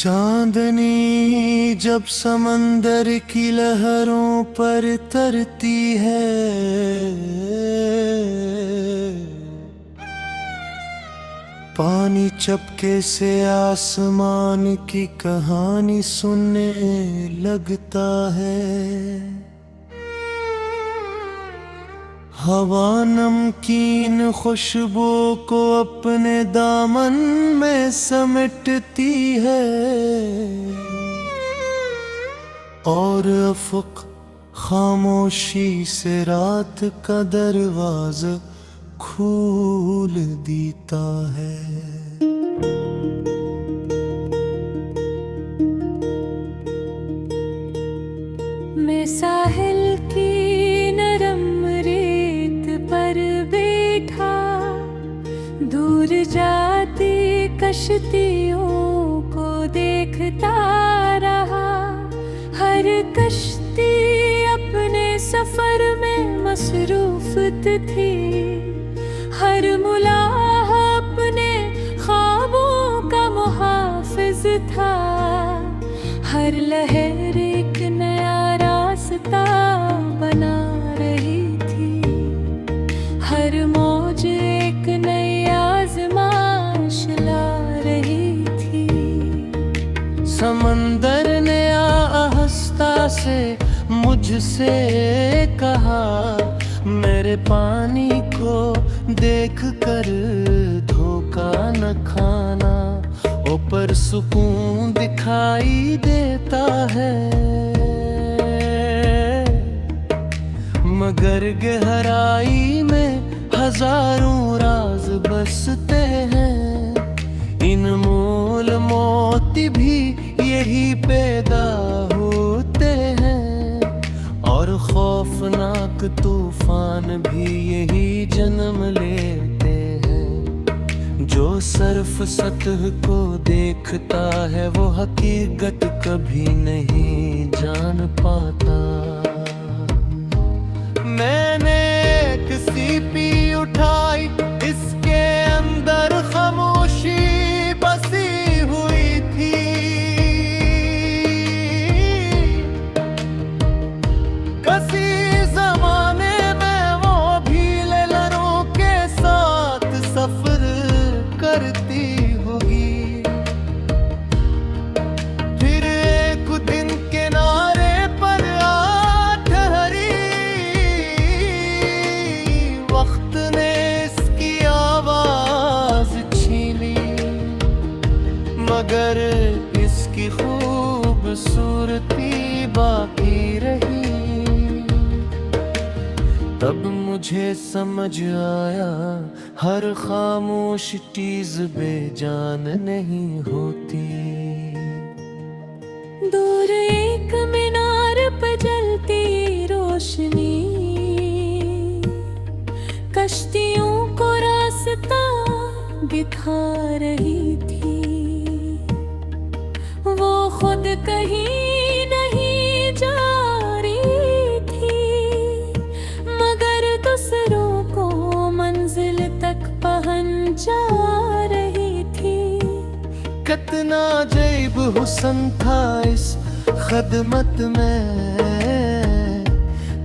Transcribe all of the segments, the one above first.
चांदनी जब समंदर की लहरों पर तरती है, पानी चपके से आसमान की कहानी सुनने लगता है। हवा नमकीन खुशबू को अपने दामन में समेटती है और अफ़क़ खामोशी से रात का दरवाज़ा खोल देता है। मैं साहिल की नरम रेत पर बैठा, दूर जाती कश्तियों को देखता रहा। हर कश्ती अपने सफर में मसरूफ थी, हर मुलाह अपने ख्वाबों का मुहाफिज था। हर लहर एक नया रास्ता बना रही थी, हर मौज एक नई आज़माइश ला रही थी। समंदर ने आहिस्ता से मुझसे कहा, मेरे पानी को देख कर धोखा न खाना, ऊपर सुकून दिखाई देता है मगर गहराई में हजारों राज बसते हैं। इन मूल मोती भी यही पैदा होते हैं और खौफनाक तूफान भी यही जन्म लेते हैं। जो सिर्फ सतह को देखता है वो हकीकत कभी नहीं जान पाता। मैंने एक सीपी उठाई, इसके अंदर खामोशी बसी हुई थी। कसी जमाने में वो भी लहरों के साथ सफर करती होगी। फिर एक दिन किनारे पर आ ठहरी, वक्त ने इसकी आवाज छीन ली मगर इसकी खूबसूरती बाकी रही। तब मुझे समझ आया हर खामोश चीज बेजान नहीं होती। दूर एक मीनार पर जलती रोशनी कश्तियों को रास्ता दिखा रही थी। वो खुद कहीं नहीं जा रही थी मगर दूसरों को मंजिल तक पहुंचा रही थी। कितना अजीब हुस्न था इस खदमत में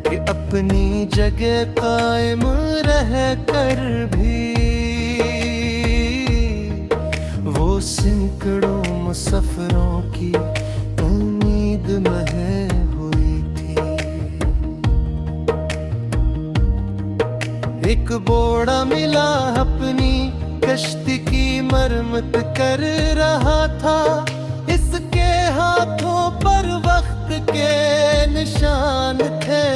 कि अपनी जगह कायम रह कर भी वो सैकड़ों मुसाफिरों की उम्मीद में हुई थी। एक बोड़ा मिला अपनी कश्ती की मरम्मत कर रहा था। इसके हाथों पर वक्त के निशान थे,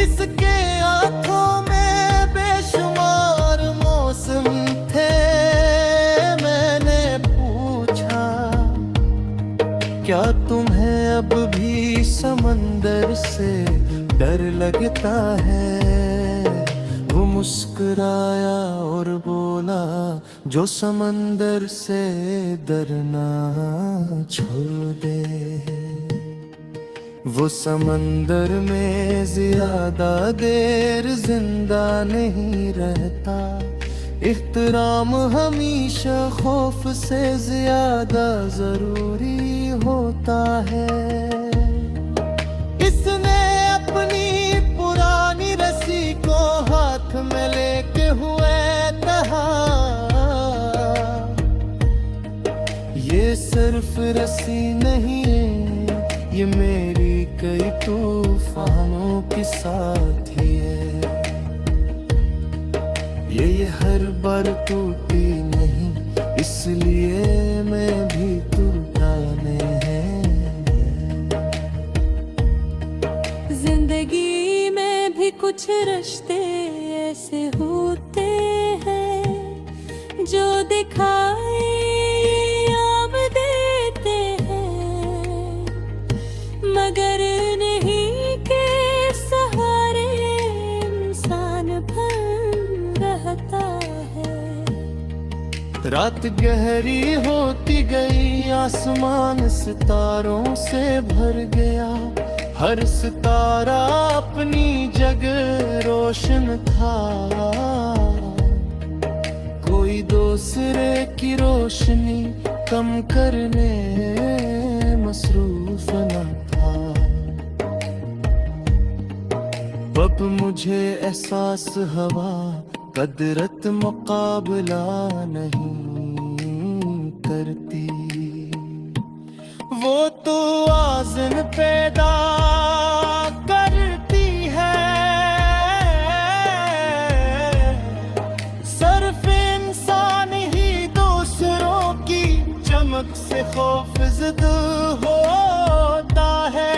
इसके हाथों में बेशुमार मौसम थे। मैंने पूछा, क्या तुम्हें अब भी समंदर से डर लगता है? वो मुस्कुराया और बोला, जो समंदर से डरना छोड़ दे वो समंदर में ज्यादा देर जिंदा नहीं रहता। इख्तराम हमेशा खौफ से ज्यादा जरूरी होता है। इसने अपनी पुरानी रस्सी को हाथ में लेके हुए कहा, ये सिर्फ रस्सी नहीं है, ये मेरी कई तूफानों की साथी है। ये हर बार टूटी नहीं, इसलिए मैं भी टूटा नहीं। जिंदगी में भी कुछ रिश्ते ऐसे होते हैं जो दिखाए आम देते हैं, मगर नहीं के सहारे इंसान भर रहता है। रात गहरी होती गई, आसमान सितारों से भर गया। हर सितारा अपनी जगह रोशन था, कोई दूसरे की रोशनी कम करने मसरूफ न था। अब मुझे एहसास हवा कदरत मुकाबला नहीं करती। वो तो आज़न पैदा करती है, सिर्फ इंसान ही दूसरों की चमक से खौफज़दा होता है।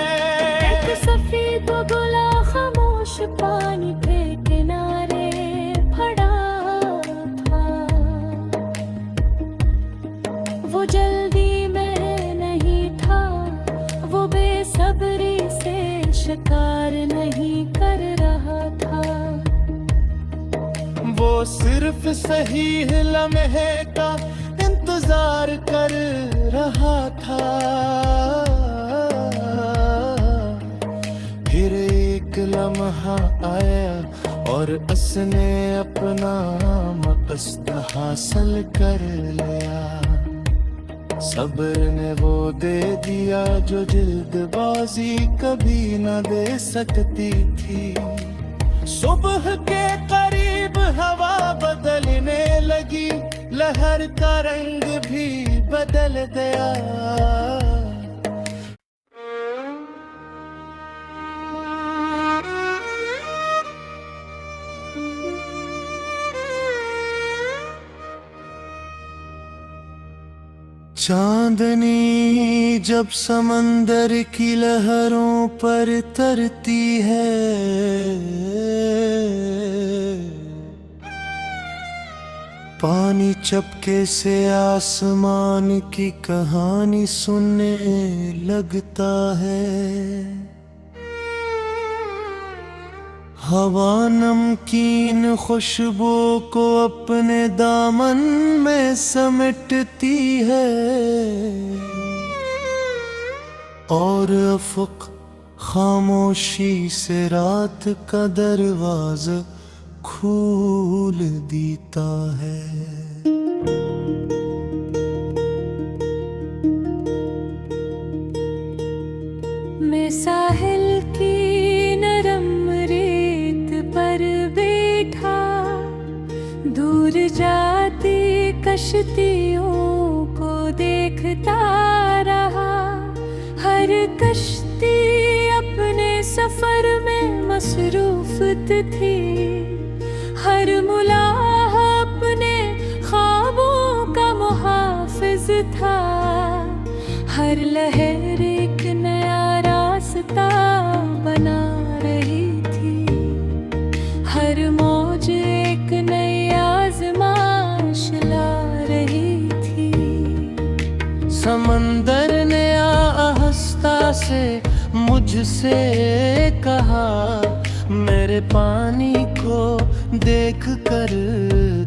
एक सफेद गोला खामोश पानी के किनारे खड़ा था, वो जल्दी में नहीं था, वो बेसब्री से शिकार नहीं कर रहा था। वो सिर्फ सही लम्हे का इंतजार कर रहा था। फिर एक लम्हा आया और उसने अपना मकसद हासिल कर लिया। सब्र ने वो दे दिया जो जल्दबाजी कभी न दे सकती थी। सुबह के करीब हवा बदलने लगी, लहर का रंग भी बदल गया। चांदनी जब समंदर की लहरों पर तरती है, पानी चपके से आसमान की कहानी सुनने लगता है। हवा नमकीन खुशबू को अपने दामन में समेटती है, और अफक खामोशी से रात का दरवाजा खोल देता है। मैं साहिल की नरम रेत पर बैठा, दूर जाती कश्तियों को देखता रहा। हर कश्ती अपने सफर में मसरूफ थी, हर मुलाह अपने ख्वाबों का मुहाफिज था। हर लहर एक नया रास्ता बना रही थी, हर मौज एक नई आज़माइश ला रही थी। समंदर ने आहिस्ता से मुझसे कहा, मेरे पानी को देख कर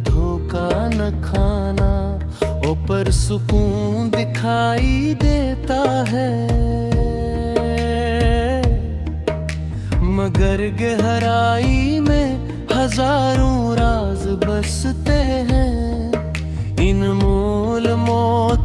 धोखा न खाना। ऊपर सुकून दिखाई देता है, मगर गहराई में हजारों राज बसते हैं।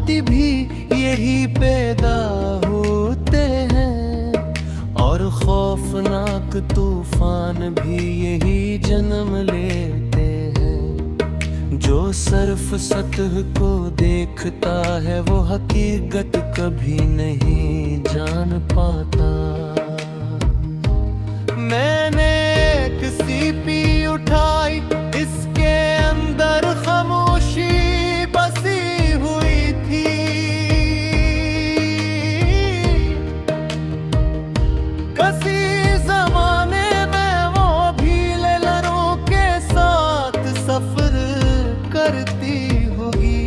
मोती भी यही पैदा होते हैं, और खौफनाक तूफान भी यही जन्म लेते हैं। जो सिर्फ सतह को देखता है वो हकीकत कभी नहीं जान पाता। मैंने एक सीपी उठाई, इसके अंदर खामोशी बसी हुई थी। कसी जमाने में वो भी लहरों के साथ सफर करती होगी।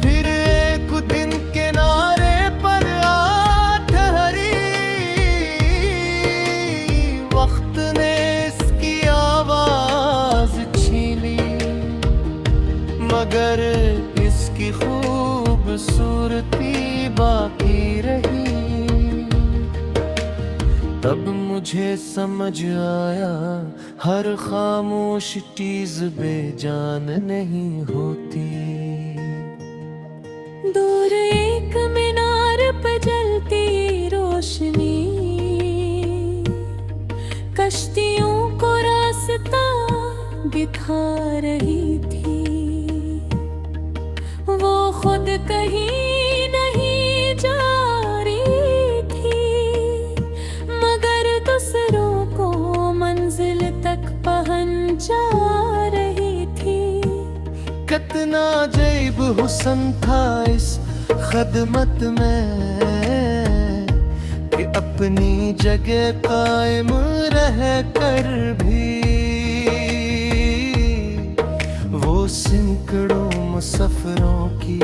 फिर एक दिन किनारे पर आ ठहरी, वक्त ने इसकी आवाज छीन ली, मगर इसकी खूबसूरती बाकी रही। तब मुझे समझ आया हर खामोश चीज बेजान नहीं होती। दूर एक मीनार पे जलती रोशनी कश्तियों को रास्ता दिखा रही थी। वो खुद कहीं नहीं जा रही थी, मगर दूसरों को मंजिल तक पहुंचा रही थी। कितना अजीब हुस्न था इस खदमत में कि अपनी जगह कायम रह कर भी वो सैकड़ों मुसाफिरों की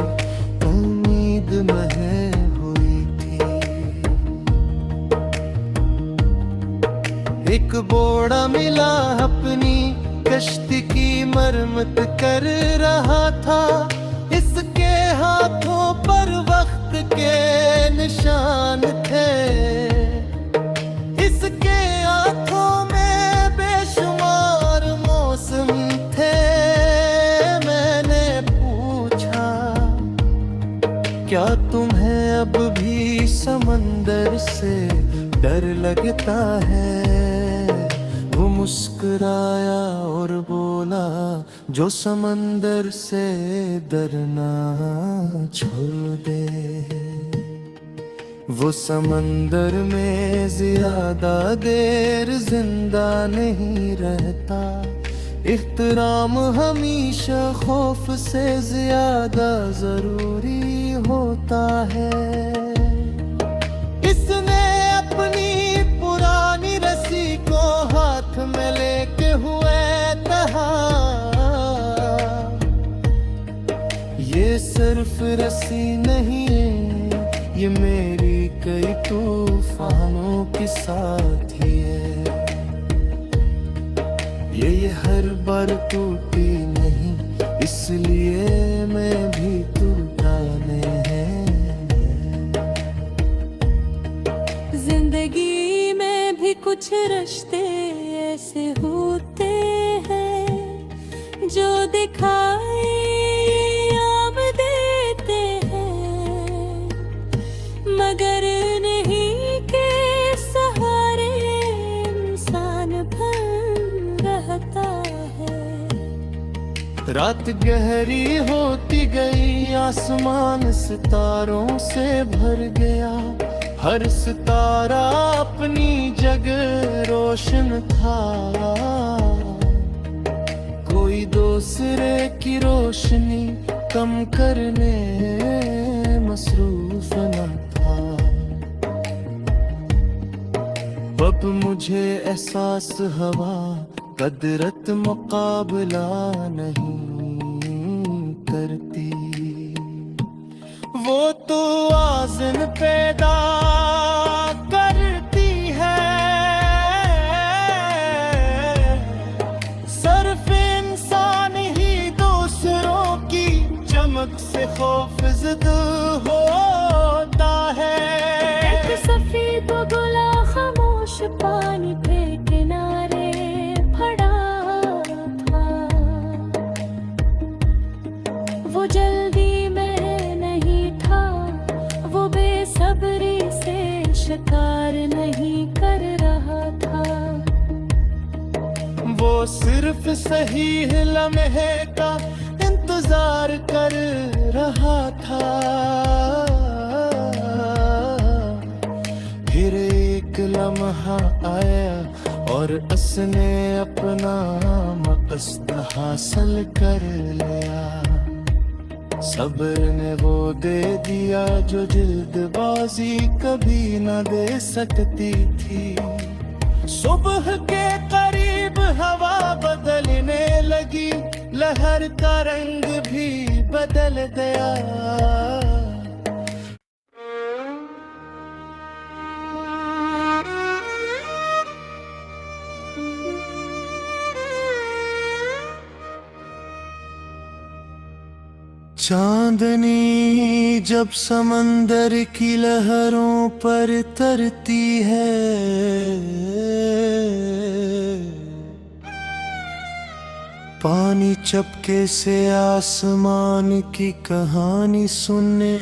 उम्मीद में हुई थी। एक बोड़ा मिला अपनी कश्ती की मरम्मत कर रहा था। इसके हाथों पर वक्त के निशान थे, इसके हाथों में बेशुमार मौसम थे। मैंने पूछा, क्या तुम्हें अब भी समंदर से डर लगता है? वो मुस्कुराया और बोला, जो समंदर से डरना छोड़ दे, वो समंदर में ज्यादा देर जिंदा नहीं रहता। इख्तराम हमेशा खौफ से ज्यादा जरूरी होता है। इसने अपनी पुरानी रस्सी को हाथ में लेके हुए कहा, ये सिर्फ रस्सी नहीं है, ये मेरी कई तूफानों की साथी है। ये हर बार टूटी नहीं, इसलिए मैं भी टूटा नहीं। जिंदगी में भी कुछ रिश्ते ऐसे होते हैं जो दिखाए आम देते हैं, मगर नहीं के सहारे इंसान भर रहता है। रात गहरी होती गई, आसमान सितारों से भर गया। हर सितारा अपनी जगह रोशन था, कोई दूसरे की रोशनी कम करने मसरूफ न था। अब मुझे एहसास हवा कदरत मुकाबला नहीं करती। वो तो आज़न पैदा करती है, सिर्फ इंसान ही दूसरों की चमक से खौफज़दा होता है। एक सफेद गोला खामोश पानी पे किनारे खड़ा था, वो जल शिकार नहीं कर रहा था। वो सिर्फ सही लम्हे का इंतजार कर रहा था। फिर एक लम्हा आया और उसने अपना मकसद हासिल कर लिया। सब्र ने वो दे दिया जो जल्दबाजी कभी न दे सकती थी। सुबह के करीब हवा बदलने लगी, लहर का रंग भी बदल गया। चांदनी जब समंदर की लहरों पर तरती है, पानी चपके से आसमान की कहानी सुनने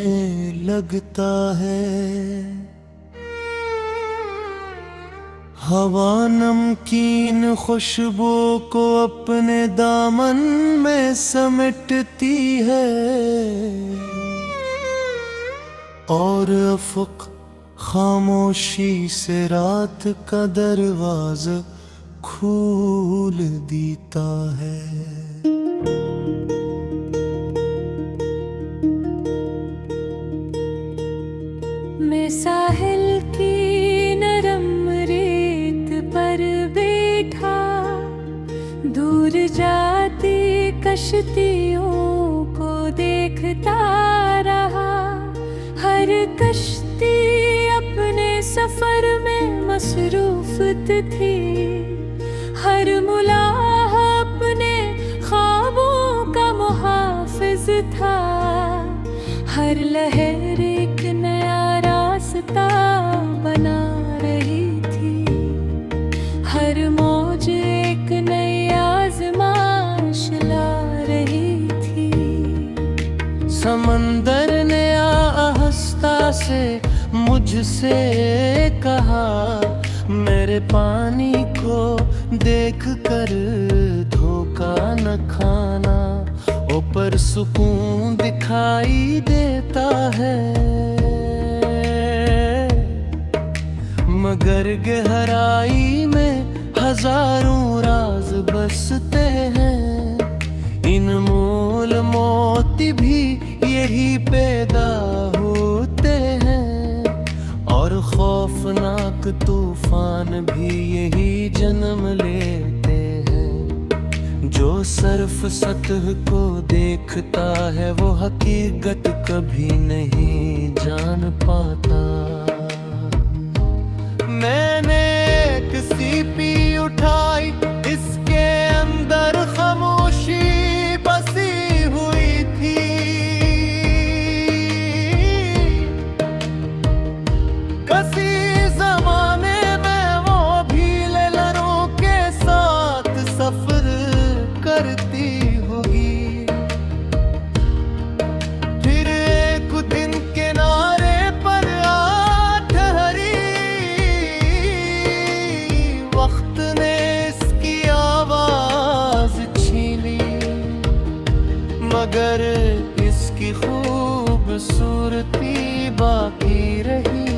लगता है। हवा नमकीन खुशबू को अपने दामन में समेटती है और अफक खामोशी से रात का दरवाजा खोल देता है। मैं साहिल की नरम रेत पर बैठा, दूर जाती कश्तियों को देखता रहा। हर कश्ती अपने सफर में मसरूफ थी, हर मुलाह अपने ख्वाबों का मुहाफिज था। हर लहर एक नया रास्ता बना रही थी, हर मौज एक नई आज़माइश ला रही थी। समंदर ने आहिस्ता से मुझसे कहा, मेरे पानी को देख कर धोखा न खाना। ऊपर सुकून दिखाई देता है, मगर गहराई में हजारों राज बसते हैं। इन मूल मोती भी यही पैदा होते हैं और खौफनाक तूफान भी यही जन्म लेते हैं। जो सिर्फ सतह को देखता है वो हकीकत कभी नहीं जान पाता। मैंने एक सीपी उठाई, इसके अंदर खामोशी बसी हुई थी। कसी जमाने में वो भी लहरों के साथ सफर करती होगी। फिर एक दिन किनारे पर आ ठहरी, वक्त ने इसकी आवाज छीनी, मगर इसकी खूबसूरती बाकी रही।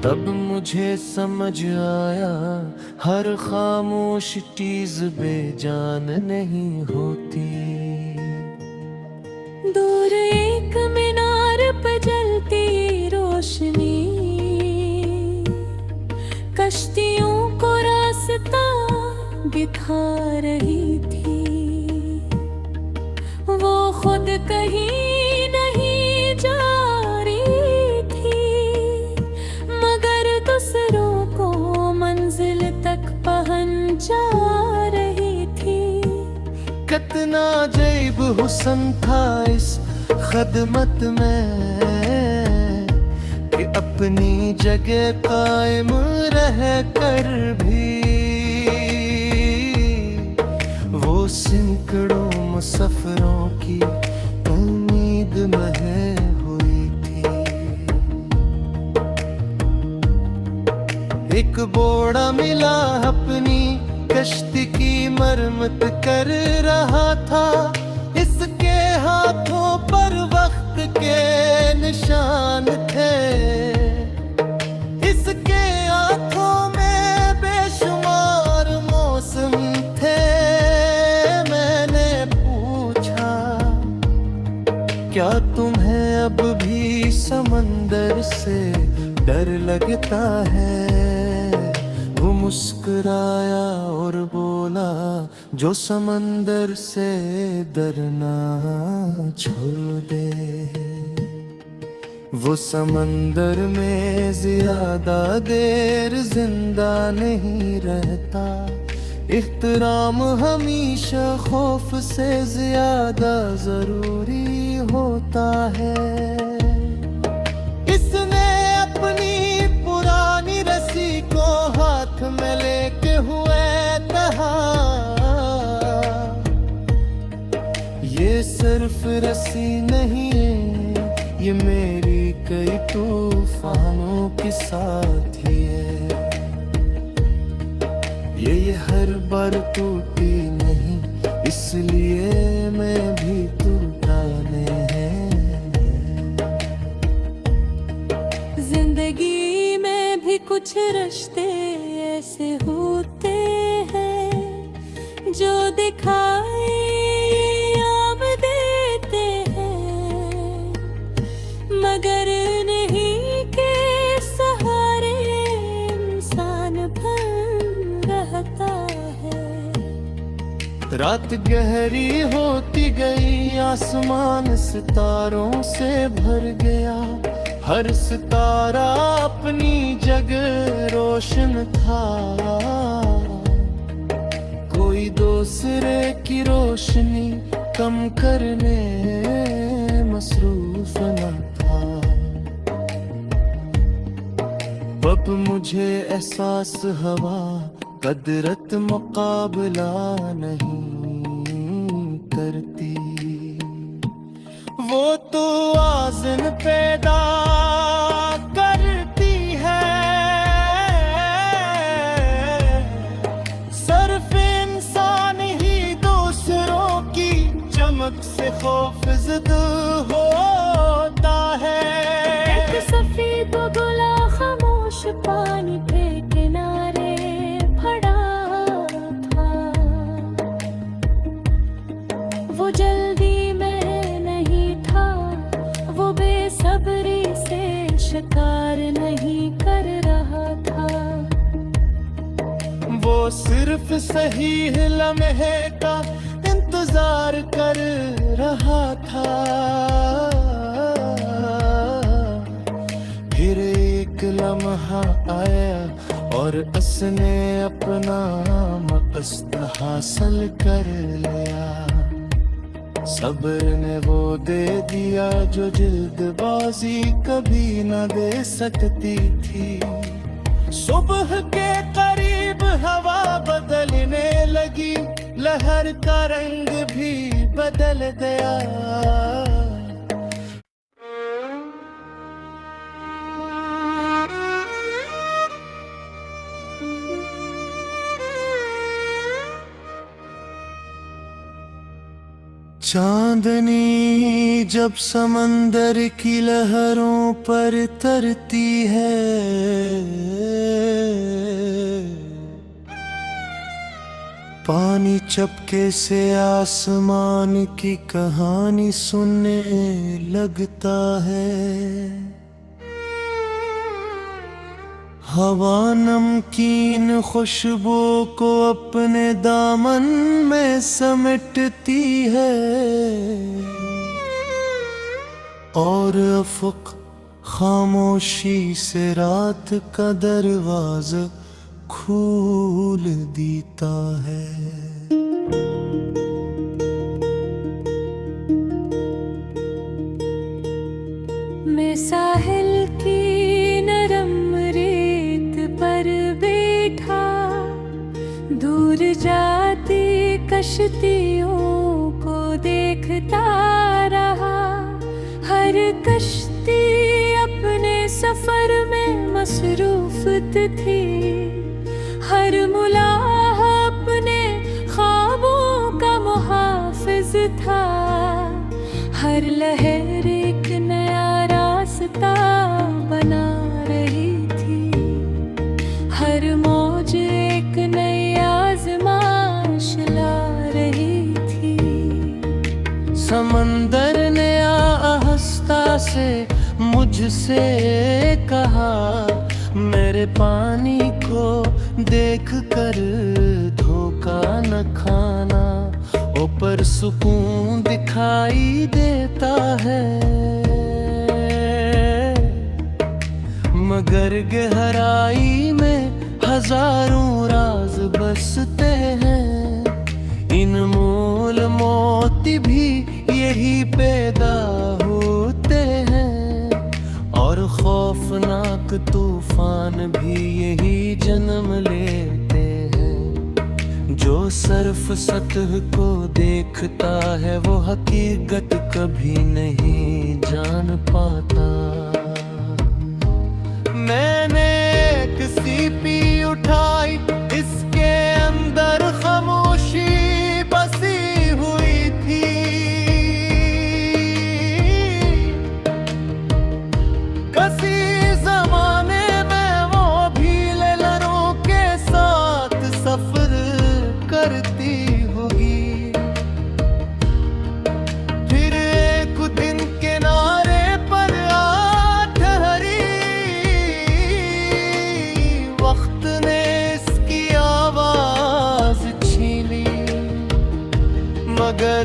तब मुझे समझ आया, हर खामोश चीज बेजान नहीं होती। दूर एक मीनार पे जलती रोशनी कश्तियों को रास्ता दिखा रही थी। वो खुद कहीं नहीं जा रही थी, मगर दूसरों को मंजिल तक पहुंचा रही थी। कितना अजीब हुस्न था इस खदमत में कि अपनी जगह कायम रह कर भी वो सैकड़ों मुसाफिरों की उम्मीद में हुई थी। एक बोड़ा मिला अपनी कश्ती की मरम्मत कर रहा था। इसके हाथों पर वक्त के निशान थे, इसके आंखों में बेशुमार मौसम थे। मैंने पूछा, क्या तुम्हें अब भी समंदर से डर लगता है? वो मुस्कुराया और बोला, जो समंदर से डरना छोड़ दे, वो समंदर में ज्यादा देर जिंदा नहीं रहता। इख्तराम हमेशा खौफ से ज्यादा जरूरी होता है। इसने अपनी पुरानी रस्सी को हाथ में लेके हुए कहा, ये सिर्फ रस्सी नहीं है, ये मेरी कई तूफानों के साथी है। ये हर बार टूटी नहीं, इसलिए मैं भी टूटाने हैं। जिंदगी में भी कुछ रिश्ते ऐसे होते हैं जो दिखाए आम देते हैं, मगर नहीं के सहारे इंसान बन रहता है। रात गहरी होती गई, आसमान सितारों से भर गया। हर सितारा अपनी जगह रोशन था, कोई दूसरे की रोशनी कम करने मसरूफ न था। अब मुझे एहसास हवा कदरत मुकाबला नहीं करती। वो तो आज़न पैदा करती है, सिर्फ इंसान ही दूसरों की चमक से खौफज़दा होता है। एक सफेद बगुला खामोश पानी पे किनारे खड़ा था। वो जल्दी में नहीं था, वो बेसब्री से शिकार नहीं कर रहा था। वो सिर्फ सही लम्हे का इंतजार कर रहा था। फिर एक लम्हा आया और उसने अपना मकसद हासिल कर लिया। सब्र ने वो दे दिया जो जल्दबाजी कभी न दे सकती थी। सुबह के करीब हवा बदलने लगी, लहर का रंग भी बदल गया। चांदनी जब समंदर की लहरों पर तरती है, पानी चपके से आसमान की कहानी सुनने लगता है। हवा नमकीन खुशबू को अपने दामन में समेटती है और अफक खामोशी से रात का दरवाजा खोल देता है। मैं साहिल की नरम रेत पर बैठा, दूर जाती कश्तियों को देखता रहा। हर कश्ती अपने सफर में मसरूफ थी, हर मुलाह अपने ख्वाबों का मुहाफिज था। हर लहर एक नया रास्ता बना रही थी, हर मौज एक नई आज़माइश ला रही थी। समंदर ने आहिस्ता से मुझसे कहा, मेरे पानी को देख कर धोखा न खाना, ऊपर सुकून दिखाई देता है, मगर गहराई में हजारों राज बसते हैं। इन मूल मोती भी यही पैदा होते हैं, और खौफनाक तूफान भी यही जन्म लेते हैं। जो सिर्फ सतह को देखता है वो हकीकत कभी नहीं जान पाता। मैंने एक सीपी उठाई, इसके अंदर खामोशी बसी हुई थी। कसी जमाने में वो भी लहरों के साथ सफर करती होगी, फिर एक दिन किनारे पर आ ठहरी। वक्त ने इसकी आवाज छीन ली, मगर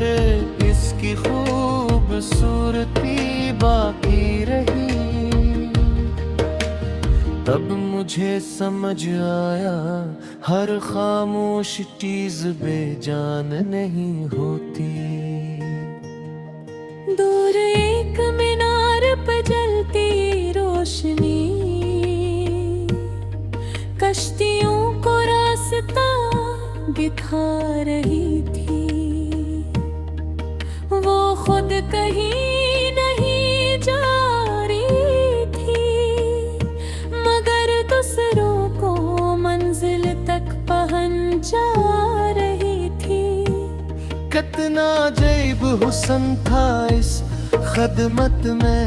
इसकी खूबसूरती बाकी रही। तब मुझे समझ आया, हर खामोश चीज बेजान नहीं होती। दूर एक मीनार पे जलती रोशनी, कश्तियों को रास्ता दिखा रही थी। वो खुद कहीं नहीं जा रही थी, मगर दूसरों को मंजिल तक पहुंचा रही थी। कितना अजीब हुस्न था इस खदमत में,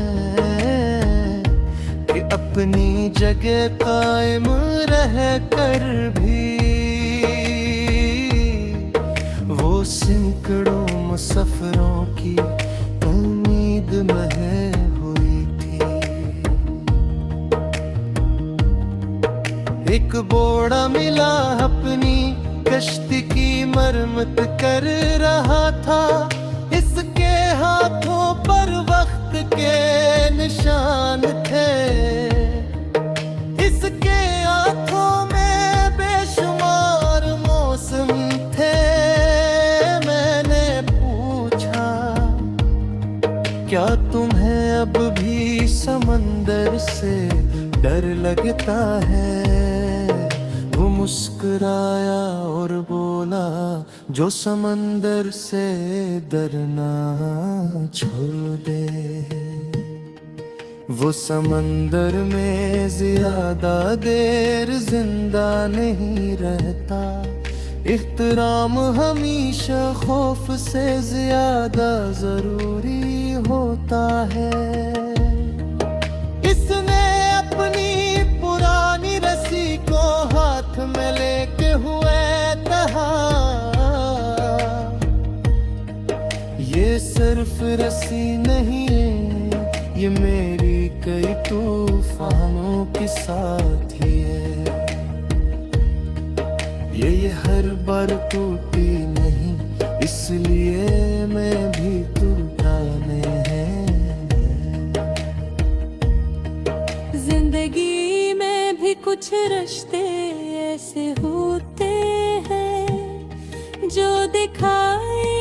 कि अपनी जगह कायम रह कर भी वो सैकड़ों मुसाफिरों की उम्मीद में हुई थी। एक बोड़ा मिला अपनी कश्ती की मरम्मत कर रहा था, इसके हाथों पर वक्त के निशान थे। इसके हाथों में बेशुमार मौसम थे। मैंने पूछा, क्या तुम्हें अब भी समंदर से डर लगता है? वो मुस्कुराया और बोला, जो समंदर से डरना छोड़ दे, वो समंदर में ज्यादा देर जिंदा नहीं रहता। इख्तराम हमेशा खौफ से ज्यादा जरूरी होता है। इसने अपनी पुरानी रस्सी को हाथ में लेके हुए कहा, ये सिर्फ रस्सी नहीं है, ये मेरी कई तूफानों के साथ ही है। ये हर बार टूटी नहीं, इसलिए मैं भी टूटा नहीं। जिंदगी में भी कुछ रिश्ते ऐसे होते हैं जो दिखाए